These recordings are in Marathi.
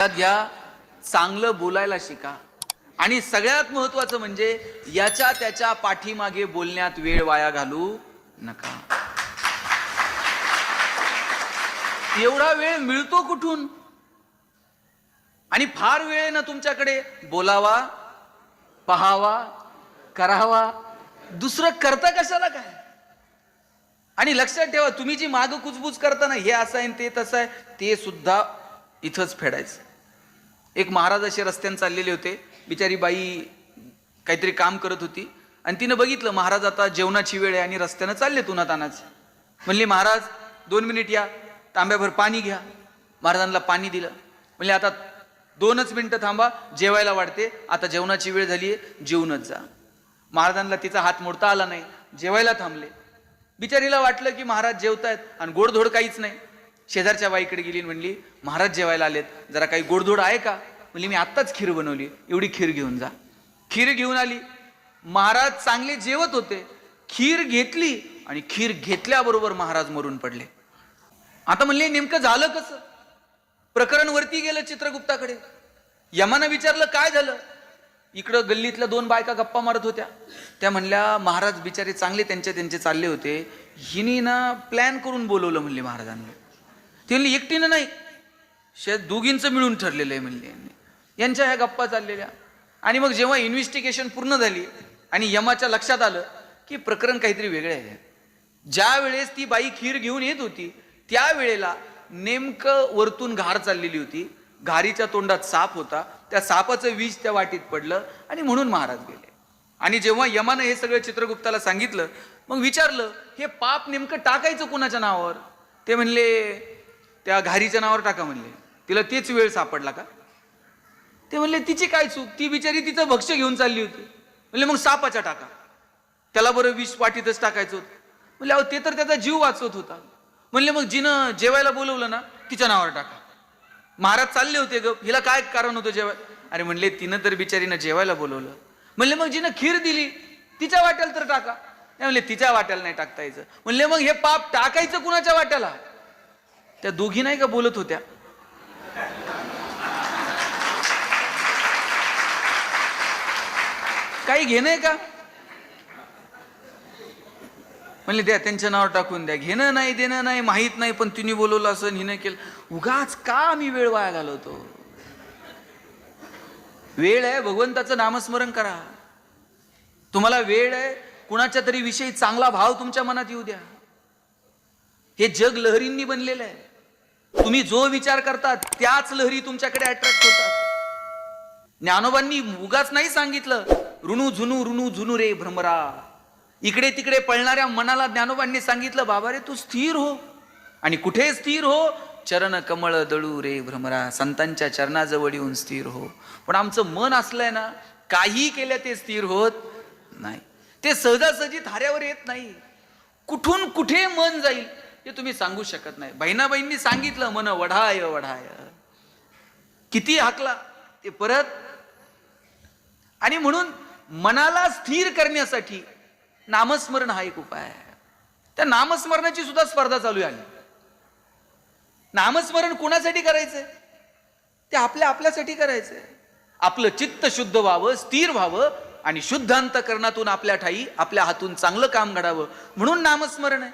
घ्या, चांगलं बोलायला शिका आणि सगळ्यात महत्वाचं म्हणजे याच्या त्याच्या पाठीमागे बोलण्यात वेळ वाया घालू नका. एवढा वेळ मिळतो कुठून? आणि फार वेळ ना तुमच्याकडे बोलावा, पहावा, करावा, दुसरं करता कशाला काय? आणि लक्षात ठेवा, तुम्ही जी माग कुजबूज करता ना, हे असं आहे ते तसं आहे, ते सुद्धा इथंच फेडायचं. एक महाराज असे रस्त्याने चाललेले होते, बिचारी बाई काहीतरी काम करत होती आणि तिनं बघितलं महाराज आता जेवणाची वेळ आहे आणि रस्त्यानं चालले उन्हातानाच. म्हणली महाराज 2 मिनिट या, तांब्याभर पाणी घ्या. महाराजांना पाणी दिलं. म्हणले आता 2च मिनिटं थांबा, जेवायला वाढते, आता जेवणाची वेळ झालीये, जेवूनच जा. महाराजांना तिचा हात मोडता आला नाही, जेवायला थांबले. बिचारीला वाटलं की महाराज जेवतायत आणि गोडधोड काहीच नाही. शेजारच्या बाईकडे गेली, म्हणली महाराज जेवायला आलेत, जरा काही गोडधोड आहे का? म्हणली मी आत्ताच खीर बनवली, एवढी खीर घेऊन जा. खीर घेऊन आली. महाराज चांगले जेवत होते, खीर घेतली आणि खीर घेतल्याबरोबर महाराज मरून पडले. आता म्हणले नेमकं झालं कसं? प्रकरण वरती गेलं चित्रगुप्ताकडे. यमानं विचारलं काय झालं? इकडं गल्लीतल्या 2 बायका गप्पा मारत होत्या. त्या म्हणल्या महाराज बिचारे चांगले त्यांचे चालले होते, हिनी ना प्लॅन करून बोलवलं म्हणले महाराजांना. ते म्हणले एकटीनं नाही, दोघींचं मिळून ठरलेलं आहे म्हणले. यांच्या ह्या गप्पा चाललेल्या. आणि मग जेव्हा इन्व्हेस्टिगेशन पूर्ण झाली आणि यमाच्या लक्षात आलं की प्रकरण काहीतरी वेगळे आहे. ज्या वेळेस ती बाई खीर घेऊन येत होती त्यावेळेला नेमकं वरतून घार चाललेली होती. घारीच्या तोंडात साप होता, त्या सापाचं विष त्या वाटीत पडलं आणि म्हणून महाराज गेले. आणि जेव्हा यमानं हे सगळं चित्रगुप्ताला सांगितलं, मग विचारलं हे पाप नेमकं टाकायचं कोणाच्या नावावर? ते म्हणले त्या घारीच्या नावावर टाका म्हणले. तिला तेच वेळ सापडला का? ते म्हणले तिची काय चूक, ती बिचारी तिचं भक्ष्य घेऊन चालली होती. म्हणले मग सापाच्या टाका, त्याला बरं विष वाटीतच टाकायचं होतं. म्हणले अहो ते तर त्याचा जीव वाचवत होता. म्हणले मग जिनं जेवायला बोलवलं ना तिच्या नावावर टाका. महाराज चालले होते ग, हिला काय कारण होतं जेवाय? अरे म्हणले तिनं तर बिचारीनं जेवायला बोलवलं. म्हणले मग जिनं खीर दिली तिच्या वाट्याला तर टाका. म्हणले तिच्या वाट्याला नाही टाकता यायचं. म्हणले मग हे पाप टाकायचं कुणाच्या वाट्याला? त्या दोघी नाही का बोलत होत्या? काही घेणं का? म्हणले द्या त्यांच्या नावावर टाकून द्या. घेणं नाही देणं नाही माहित नाही, पण तिने बोलवलं असं हिनं केलं. उगाच का आम्ही वेळ वाया घालवतो? वेळ आहे भगवंताचं नामस्मरण करा. तुम्हाला वेळ आहे कुणाच्या तरी विषयी चांगला भाव तुमच्या मनात येऊ द्या. हे जग लहरींनी बनलेलं आहे. तुम्ही जो विचार करता त्याच लहरी तुमच्याकडे अट्रॅक्ट होतात. ज्ञानोबांनी उगाच नाही सांगितलं ऋणू झुनू रे भ्रमरा. इकडे तिकडे पळणाऱ्या मनाला ज्ञानोबांनी सांगितलं बाबा रे तू स्थिर हो. आणि कुठे स्थिर हो? चरण कमळ दळू रे भ्रमरा. संतांच्या चरणाजवळ येऊन स्थिर हो. पण आमचं मन असलंय ना, काही केलं ते स्थिर होत नाही. ते सहजासहजी थाऱ्यावर येत नाही. कुठून कुठे मन जाईल हे तुम्ही सांगू शकत नाही. बहिणाबाईंनी सांगितलं मन वढाय वढाय, किती हाकला ते परत. आणि म्हणून मनाला स्थिर करण्यासाठी नामस्मरण हा एक उपाय आहे. त्या नामस्मरणाची सुद्धा स्पर्धा चालू आहे. नामस्मरण कोणासाठी करायचंय? ते आपल्यासाठी करायचंय. आपलं चित्त शुद्ध व्हावं, स्थिर व्हावं आणि शुद्ध अंतःकरणातून आपल्या ठाई आपल्या हातून चांगलं काम घडावं म्हणून नामस्मरण आहे.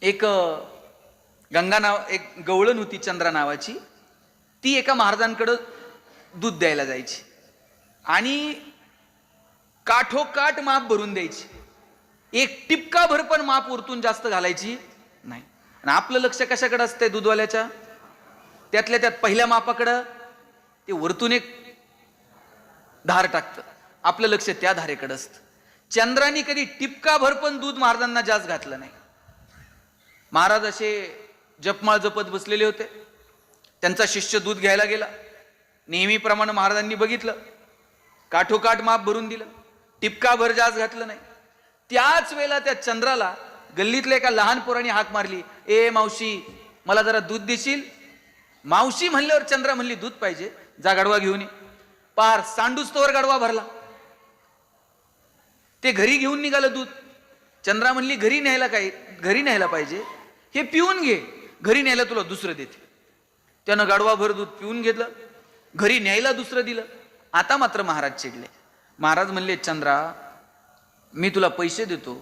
एक गवळण होती चंद्रा नावाची. ती एका महाराजांकडं दूध द्यायला जायची आणि काठोकाठ माप भरून द्यायची. एक टिपका भर पण माप उरतून जास्त घालायची नाही. आणि आपलं लक्ष कशाकडे असतंय दूधवाल्याच्या? त्यातल्या त्यात पहिल्या मापाकडं. ते वरतून एक धार टाकतं, आपलं लक्ष त्या धारेकडे असतं. चंद्राने कधी टिपका भर पण दूध महाराजांना जास्त घातलं नाही. महाराज असे जपमाळ जपत बसलेले होते. त्यांचा शिष्य दूध घ्यायला गेला. नेहमीप्रमाणे महाराजांनी बघितलं, काठोकाठ माप भरून दिलं, टिपका भर जास्त घातलं नाही. त्याच वेळेला त्या चंद्राला गल्लीतल्या एका लहान पोराने हाक मारली, ए मावशी मला जरा दूध देशील? मावशी म्हणल्यावर चंद्रा म्हणली दूध पाहिजे, जा गाढवा घेऊन ये. पार सांडूस्तोवर गाढवा भरला. ते घरी घेऊन निघालं दूध. चंद्रा म्हणली घरी न्यायला पाहिजे, हे पिऊन घे, घरी न्यायला तुला दुसरं देते. त्यानं गाढवाभर दूध पिऊन घेतलं, घरी न्यायला दुसरं दिलं. आता मात्र महाराज चिडले. महाराज म्हणले, चंद्रा, मी तुला पैसे देतो,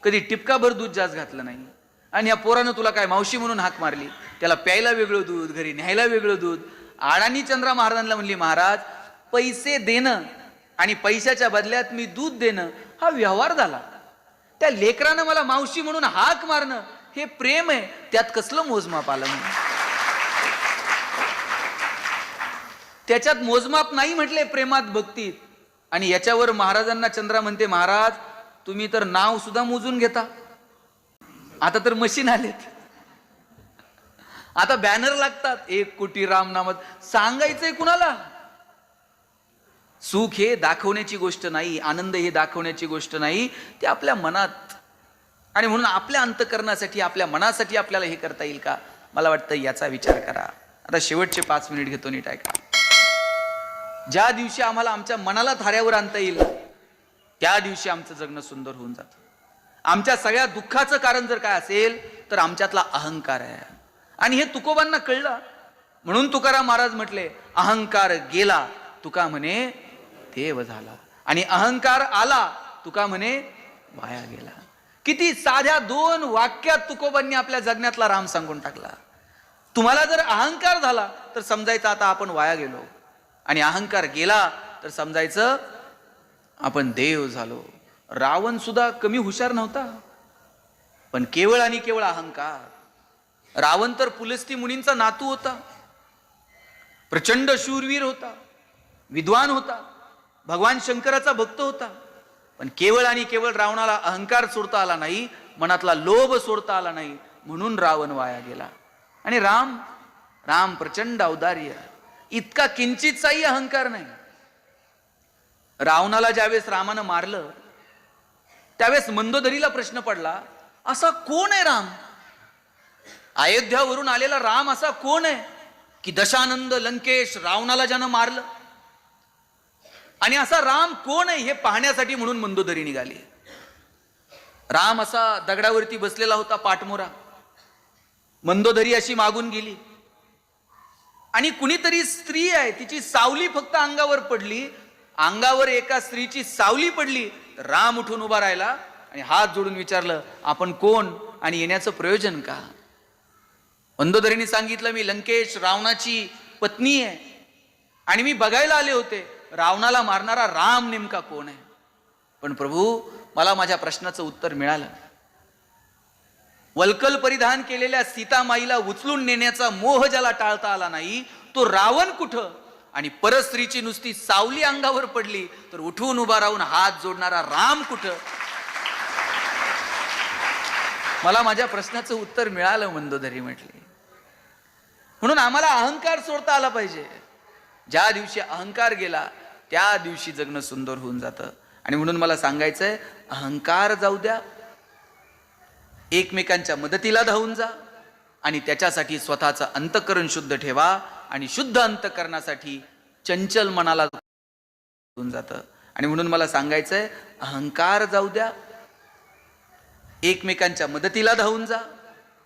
कधी टिपकाभर दूध जास्त घातलं नाही, आणि या पोरानं तुला काय मावशी म्हणून हाक मारली, त्याला प्यायला वेगळं दूध, घरी न्यायला वेगळं दूध. आडानी चंद्रा महाराजांना म्हणली, महाराज, पैसे देणं आणि पैशाच्या बदल्यात मी दूध देणं हा व्यवहार झाला. त्या लेकरानं मला मावशी म्हणून हाक मारणं हे प्रेम आहे, त्यात कसलं मोजमाप आलं म्हणून. त्याच्यात मोजमाप नाही म्हटले प्रेमात, भक्तीत. आणि याच्यावर महाराजांना चंद्रा म्हणते, महाराज, तुम्ही तर नाव सुद्धा मोजून घेता. आता तर मशीन आलेत, आता बॅनर लागतात, 1 कोटी राम नामात. सांगायचंय कुणाला? सुख हे दाखवण्याची गोष्ट नाही, आनंद हे दाखवण्याची गोष्ट नाही, ते आपल्या मनात. आणि म्हणून आपल्या अंतकरणासाठी, आपल्या मनासाठी आपल्याला हे करता येईल का? मला वाटतं याचा विचार करा. आता शेवटचे 5 मिनिट घेतो, नीट ऐका. ज्या दिवशी आम्हाला आमच्या मनाला थाऱ्यावर आणता येईल, त्या दिवशी आमचं जगणं सुंदर होऊन जातं. आमच्या सगळ्या दुःखाचं कारण जर काय असेल तर आमच्यातला अहंकार आहे. आणि हे तुकोबांना कळलं, म्हणून तुकाराम महाराज म्हटले, अहंकार गेला, तुका म्हणे देव झाला. आणि अहंकार आला, तुका म्हणे वाया गेला. किती साध्या 2 वाक्यात तुकोबांनी आपल्या जगण्यातला राम सांगून टाकला. तुम्हाला जर अहंकार झाला तर समजायचं आता आपण वाया गेलो, आणि अहंकार गेला तर समजायचं आपण देव झालो. रावण सुद्धा कमी हुशार नव्हता, पण केवळ आणि केवळ अहंकार. रावण तर पुलस्ती मुनींचा नातू होता, प्रचंड शूरवीर होता, विद्वान होता, भगवान शंकराचा भक्त होता, पण केवळ आणि केवळ रावणाला अहंकार सोडता आला नाही, मनातला लोभ सोडता आला नाही, म्हणून रावण वाया गेला. आणि राम प्रचंड औदार्य, इतका किंचितचाही अहंकार नाही. रावणाला ज्यावेळेस रामानं मारलं त्यावेळेस मंदोदरीला प्रश्न पडला, असा कोण आहे राम? अयोध्यावरून आलेला राम असा कोण आहे की दशानंद लंकेश रावणाला ज्यानं मारलं? आणि असा राम कोण आहे हे पाहण्यासाठी म्हणून मंदोदरी निघाली. राम असा दगडावरती बसलेला होता, पाठमोरा. मंदोदरी अशी मागून गेली, आणि कुणीतरी स्त्री आहे, तिची सावली फक्त अंगावर पडली, अंगावर एका स्त्रीची सावली पडली, तर राम उठून उभा राहिला आणि हात जोडून विचारलं, आपण कोण आणि येण्याचं प्रयोजन का? मंदोदरीने सांगितलं, मी लंकेश रावणाची पत्नी आहे, आणि मी बघायला आले होते रावणाला मारणारा राम नेमका कोण आहे. पण प्रभू, मला माझ्या प्रश्नाचं उत्तर मिळालं. वल्कल परिधान केलेल्या सीतामाईला उचलून नेण्याचा मोह ज्याला टाळता आला नाही, तो रावण कुठं? आणि परस्त्रीची नुसती सावली अंगावर पडली तर उठून उभा राहून हात जोडणारा राम कुठं? मला माझ्या प्रश्नाचं उत्तर मिळालं, मंदोदरी म्हटली. म्हणून आम्हाला अहंकार सोडता आला पाहिजे. ज्या दिवशी अहंकार गेला त्या दिवशी जगणं सुंदर होऊन जातं. आणि म्हणून मला सांगायचंय, अहंकार जाऊ द्या, एकमेकांच्या मदतीला धावून जा, आणि त्याच्यासाठी स्वतःचं अंतःकरण शुद्ध ठेवा. आणि शुद्ध अंतःकरणासाठी चंचल मनाला होऊन जातं. आणि म्हणून मला सांगायचंय, अहंकार जाऊ द्या, एकमेकांच्या मदतीला धावून जा,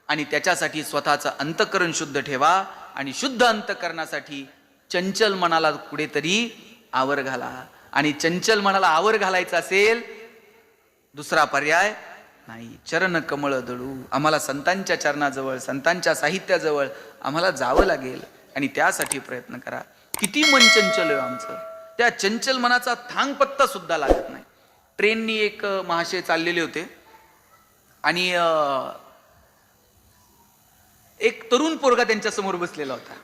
आणि त्याच्यासाठी स्वतःचं अंतःकरण शुद्ध ठेवा. आणि शुद्ध अंतःकरणासाठी चंचल मनाला कुठेतरी आवर घाला. आणि चंचल मनाला आवर घालायचं असेल, दुसरा पर्याय नाही. चरण कमळ दळू, आम्हाला संतांच्या चरणाजवळ, संतांच्या साहित्याजवळ आम्हाला जावं लागेल. आणि त्यासाठी प्रयत्न करा. किती मन चंचल आहे आमचं, त्या चंचल मनाचा थांग पत्ता सुद्धा लागत नाही. ट्रेननी एक महाशय चाललेले होते, आणि एक तरुण पोरगा त्यांच्या समोर बसलेला होता.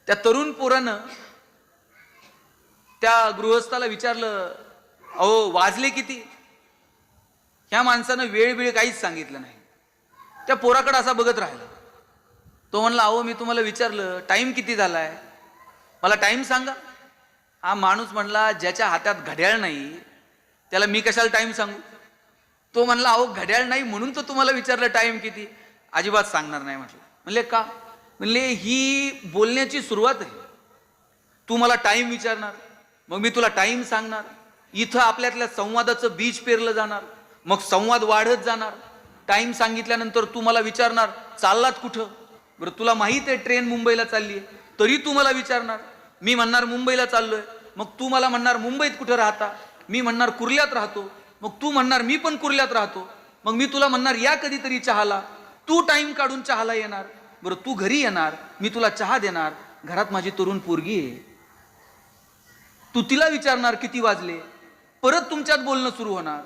त्या तरुण पोरानं त्या गृहस्थाला विचारलं, अहो वाजले किती? ह्या माणसानं वेळ काहीच सांगितलं नाही. त्या पोराकडे असा बघत राहिला. तो म्हणला, अहो मी तुम्हाला विचारलं टाइम किती झालाय, मला टाइम सांगा. हा माणूस म्हणला, ज्याच्या हातात घड्याळ नाही त्याला मी कशाला टाइम सांगू? तो म्हणला, अहो घड्याळ नाही म्हणून तो तुम्हाला विचारलं टाइम किती. अजिबात सांगणार नाही म्हटलं. म्हणले का? म्हणले ही बोलण्याची सुरुवात आहे. तू मला टाइम विचारणार, मग मी तुला टाइम सांगणार. इथं आपल्यातल्या संवादाचं बीज पेरलं जाणार, मग संवाद वाढत जाणार. टाइम सांगितल्यानंतर तू मला विचारणार चाललात कुठं, बरं तुला माहित आहे ट्रेन मुंबईला चालली आहे, तरी तू मला विचारणार. मी म्हणणार मुंबईला चाललोय, मग तू मला म्हणणार मुंबईत कुठं राहता, मी म्हणणार कुर्ल्यात राहतो, मग तू म्हणणार मी पण कुर्ल्यात राहतो. मग मी तुला म्हणणार या कधीतरी चहाला, तू टाइम काढून चहाला येणार. बरं तू घरी येणार, मी तुला चहा देणार. घरात माझी तरुण पोरगी आहे, तू तिला विचारणार किती वाजले, परत तुमच्यात बोलणं सुरू होणार.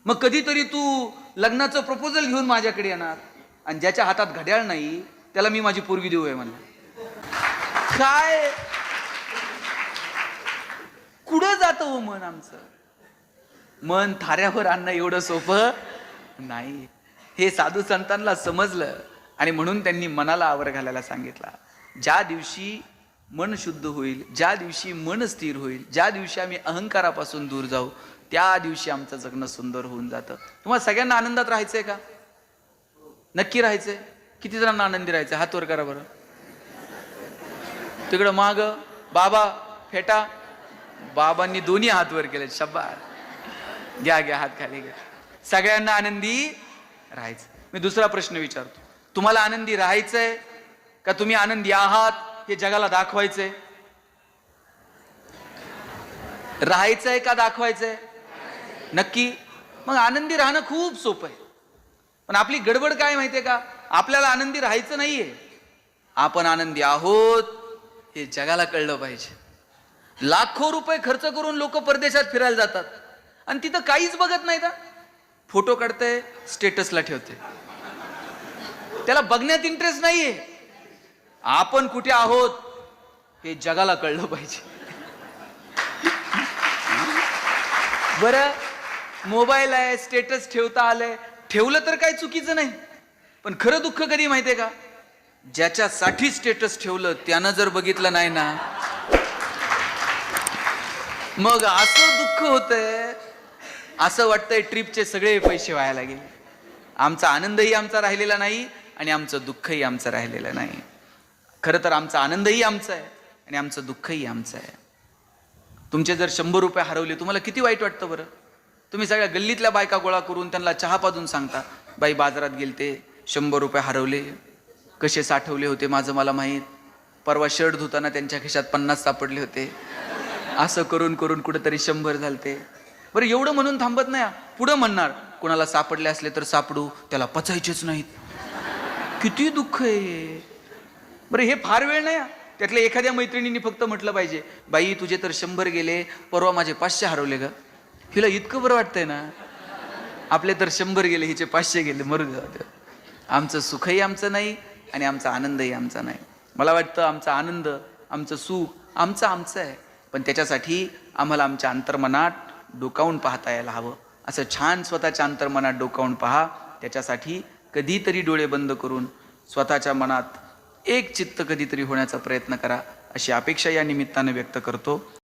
मग कधीतरी तू लग्नाचं प्रपोजल घेऊन माझ्याकडे येणार, आणि ज्याच्या हातात घड्याळ नाही त्याला मी माझी पोरगी देऊ आहे म्हणणार. काय कुठं जातं हो मन आमचं? मन थाऱ्यावर आणणं एवढं सोपं नाही, हे साधू संतांना समजलं, आणि म्हणून त्यांनी मनाला आवर घालायला सांगितला. ज्या दिवशी मन शुद्ध होईल, ज्या दिवशी मन स्थिर होईल, ज्या दिवशी आम्ही अहंकारापासून दूर जाऊ, त्या दिवशी आमचं जगणं सुंदर होऊन जातं. तुम्हाला सगळ्यांना आनंदात राहायचंय का? नक्की राहायचंय? किती जणांना आनंदी राहायचंय? हात वर करा बरं. तिकडं माग बाबा फेटा, बाबांनी दोन्ही हात वर केले. शब्बास, घ्या घ्या हात खाली घ्या. सगळ्यांना आनंदी राहायचं. मी दुसरा प्रश्न विचारतो, तुम्हाला आनंदी राहायचंय का तुम्ही आनंदी आहात हे जगाला दाखवायचंय? राहायचंय का दाखवायचंय? नक्की. मग आनंदी राहणं खूप सोपं आहे, पण आपली गडबड काय माहितीये का? आपल्याला आनंदी राहायचं नाहीये, आपण आनंदी आहोत हे जगाला कळलं पाहिजे. लाखो रुपये खर्च करून लोक परदेशात फिरायला जातात, आणि तिथं काहीच बघत नाहीत. फोटो काढते, स्टेटसला ठेवते, त्याला बघण्यात इंटरेस्ट नाहीये. आपण कुठे आहोत हे जगाला कळलं पाहिजे. बरं, मोबाईल आहे, स्टेटस ठेवता आलंय, ठेवलं तर काही चुकीचं नाही, पण खरं दुःख कधी माहितीये का? ज्याच्यासाठी स्टेटस ठेवलं त्यानं जर बघितलं नाही ना, मग असं दुःख होतंय, असं वाटतंय ट्रिपचे सगळे पैसे व्हायला गेले. आमचा आनंदही आमचा राहिलेला नाही, आणि आमचं दुःखही आमचं राहिलेलं नाही. खरं तर आमचा आनंदही आमचा आहे, आणि आमचं दुःखही आमचं आहे. तुमचे जर 100 रुपये हरवले, तुम्हाला किती वाईट वाटतं बरं? तुम्ही सगळ्या गल्लीतल्या बायका गोळा करून त्यांना चहा पाजून सांगता, बाई बाजारात गेलते, 100 रुपये हरवले, कसे साठवले होते माझं मला माहीत, परवा शर्ट धुताना त्यांच्या खिशात 50 सापडले होते, असं करून करून कुठेतरी 100 झालते. बरं एवढं म्हणून थांबत नाही, पुढं म्हणणार कोणाला सापडले असले तर सापडू, त्याला पचायचेच नाहीत. किती दुःख आहे बरं. हे फार वेळ नाही. त्यातल्या एखाद्या मैत्रिणींनी फक्त म्हटलं पाहिजे, बाई तुझे तर 100 गेले, परवा माझे 500 हरवले ग. हिला इतकं बरं वाटतंय ना, आपले तर 100 गेले, हिचे 500 गेले, मरू द्या. आमचं सुखही आमचं नाही, आणि आमचा आनंदही आमचा नाही. मला वाटतं आमचा आनंद, आमचं सुख आमचं आहे, पण त्याच्यासाठी आम्हाला आमच्या अंतर्मनात डोकावून पाहता यायला हवं. असं छान स्वतःच्या अंतर्मनात डोकावून पहा. त्याच्यासाठी कधीतरी डोळे बंद करून स्वतःच्या मनात एक चित्त कधीतरी होण्याचा प्रयत्न करा, अशी अपेक्षा या निमित्तानं व्यक्त करतो.